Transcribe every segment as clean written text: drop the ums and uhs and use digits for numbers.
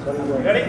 Ready?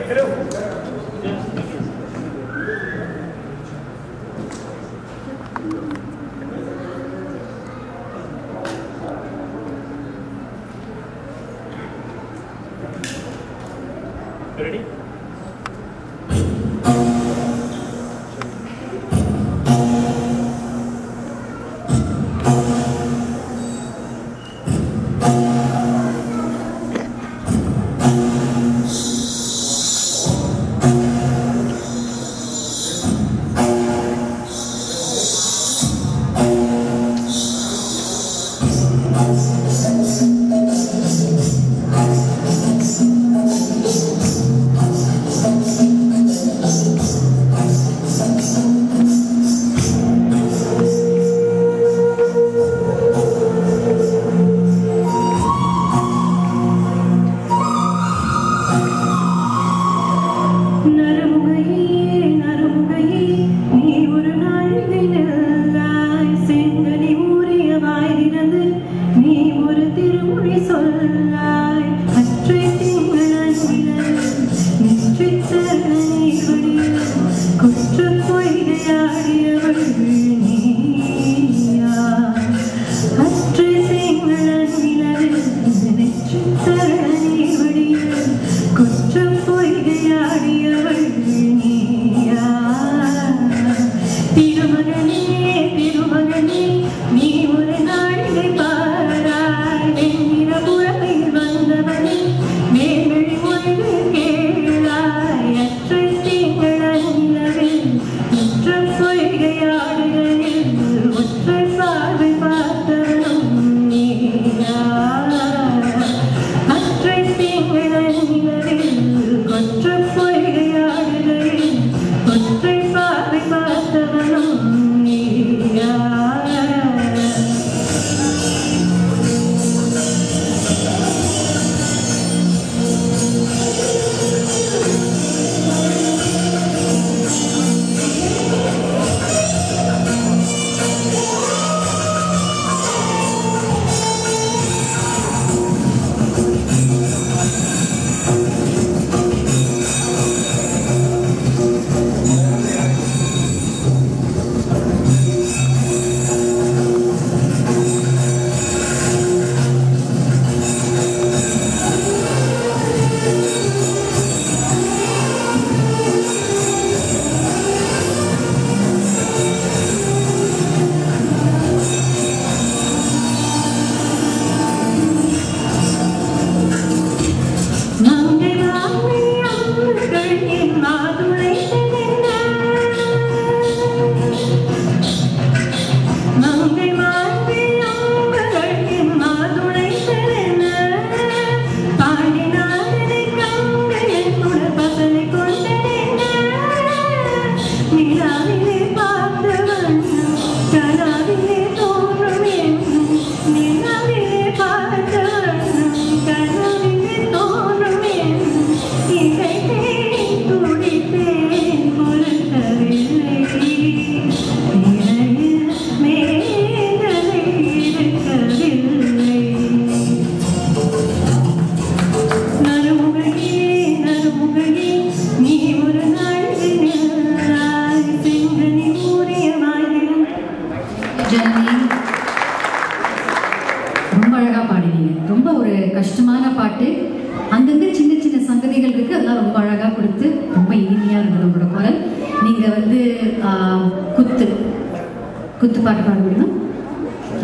குத்து பாட்டு பாட முடியுமா?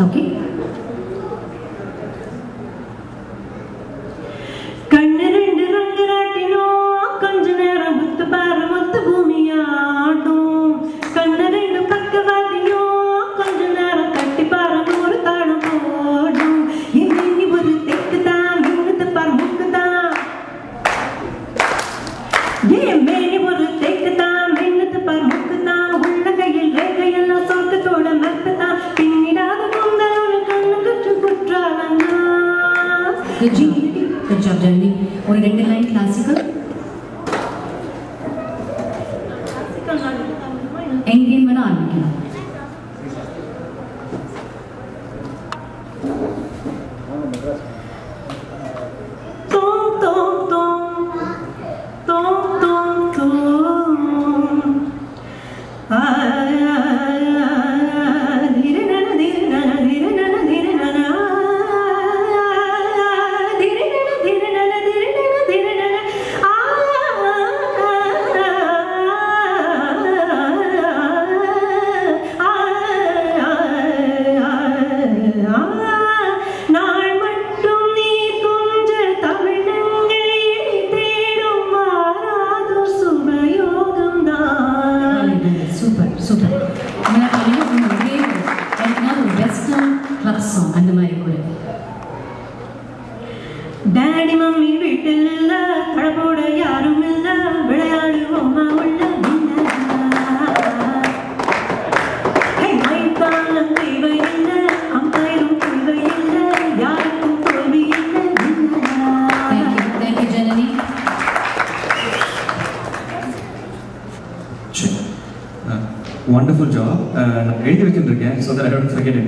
ஓகே. கண்ணு ரெண்டு ரங்கு ராட்டினோ கொஞ்ச நேரம் முத்து பாரு முத்து பூமியாடும். கண்ணு ரெண்டு பக்கவாதியோ கொஞ்ச நேரம் கட்டி பாரு நூறு தாழம் போடும். இன்னி ஒரு தெக்குதான் முன்னத்து பாரு முக்குதான். மேனி ஒரு தெக்குதான் மின்னத்து பாரு முக்குதான். உள்ள கையில் ரேகையெல்லாம் சொர்க்கத்தோட மக்குதான். பின்னிடாத பொங்கலோட கண்ணு கற்று குற்றாலன்னா. Good job, Janvi. ஒரு ரெண்டு லைன் கிளாசிக்கல். எங்கேயும் வேணா ஆரம்பிக்கலாம். தோம் தோம் தோம் Wonderful job. எழுதி வச்சிருக்கேன் so that I don't forget it.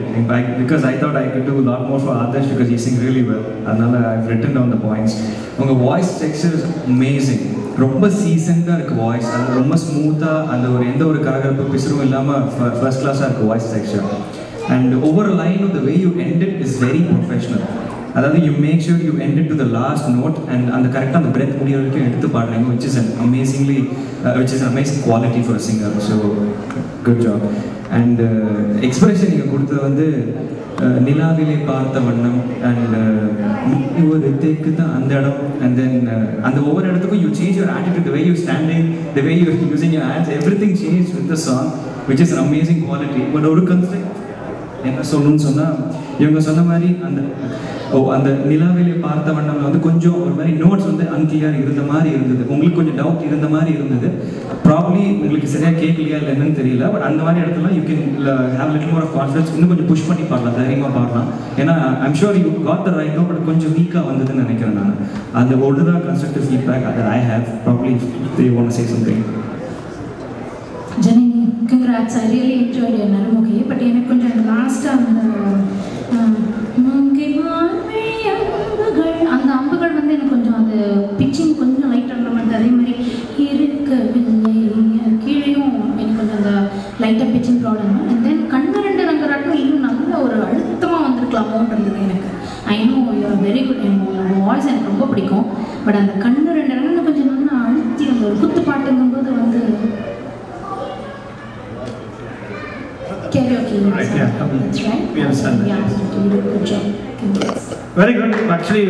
Because I thought I could do a lot more for others because he sings really well. அதனால I've written down the points. உங்க voice texture is amazing. ரொம்ப சீசன்டாக இருக்குது voice, அது ரொம்ப ஸ்மூத்தாக, அந்த ஒரு எந்த ஒரு கரகரப்பு பிசுறும் இல்லாமல் ஃபர்ஸ்ட் கிளாஸாக இருக்குது வாய்ஸ் டெக்ஸ்சர். அண்ட் ஒவ்வொரு லைனும் the way you end it is very professional. அதாவது you make sure you end it to the last note and அந்த கரெக்டாக அந்த பிரெத் முடிய வரைக்கும் எடுத்து பாடுறீங்க, which is an amazing quality for a singer. So good job. And expression நீங்கள் கொடுத்தது வந்து நிலாவிலே பார்த்த வண்ணம் அண்ட் ஒரு தேக்கு தான் அந்த இடம், அண்ட் தென் அந்த ஒவ்வொரு இடத்துக்கும் you change your attitude, the way you standing, the way you using your hands, everything changed with the song, which is an amazing quality. But ஒரு கன்ஸ்ட்ரக்ட் என்ன சொல்லணும்னு சொன்னால், இவங்க சொன்ன மாதிரி அந்த நிலாவிலே பார்த்த வண்ணம்ல வந்து கொஞ்சம் ஒரு மாதிரி நோட்ஸ் வந்து அன்கிளியர் இருந்த மாதிரி இருந்தது, உங்களுக்கு கொஞ்சம் டவுட் இருந்த மாதிரி இருந்தது, ப்ராப்ளி உங்களுக்கு சரியாக கேட்கலையா இல்லை என்னன்னு தெரியல. பட் அந்த மாதிரி இடத்துல you can have little more of confidence, இன்னும் கொஞ்சம் புஷ் பண்ணி பாடலாம், தைரியமாக பாடலாம். ஏன்னா I'm sure you got the right note, but கொஞ்சம் வீக்காக வந்ததுன்னு நினைக்கிறேன் நான். அந்த ஒரு தான் கன்ஸ்ட்ரக்டிவ் ஃபீட்பேக் அதை I have. Probably they want to say something. Janani, congrats. I really enjoyed your Narumukhi. But எனக்கு கொஞ்சம் அந்த லாஸ்ட்டாக அந்த அம்புகள் வந்து எனக்கு கொஞ்சம் அந்த பிச்சிங் கொஞ்சம் லைட்டாக இருந்த மாதிரி, அதே மாதிரி இருக்கவில்லை கீழேயும் எனக்கு கொஞ்சம் அந்த லைட்டாக பிச்சிங் ப்ராப்ளம். அண்ட் தென் கண்ணு ரெண்டு ரங்கராட்டும் இன்னும் நல்ல ஒரு அழுத்தமாக வந்திருக்கலாமோன்னு இருந்தது எனக்கு. I know you're very good, எனக்கு வாய்ஸ் எனக்கு ரொம்ப பிடிக்கும். பட் அந்த கண்ணு ரெண்டு ரங்கு கொஞ்சம் நல்லா அழுத்தி அந்த ஒரு குத்து பாட்டுங்கும்போது வந்து karaoke. Right, yeah. That's right. We understand that. Yeah, you did a good job. Very good. Actually,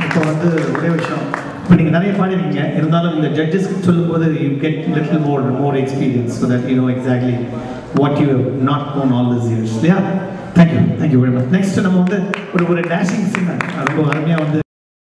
இப்போ வந்து ஒரே விஷயம், இப்போ நீங்கள் நிறைய பாடிருக்கீங்க, இருந்தாலும் இந்த ஜட்ஜஸ்க்கு சொல்லும்போது you get little more experience so that you know exactly what you have not known all these years. Yeah. Thank you very much. Next நம்ம வந்து ஒரு dashing singer, ரொம்ப அருமையாக வந்து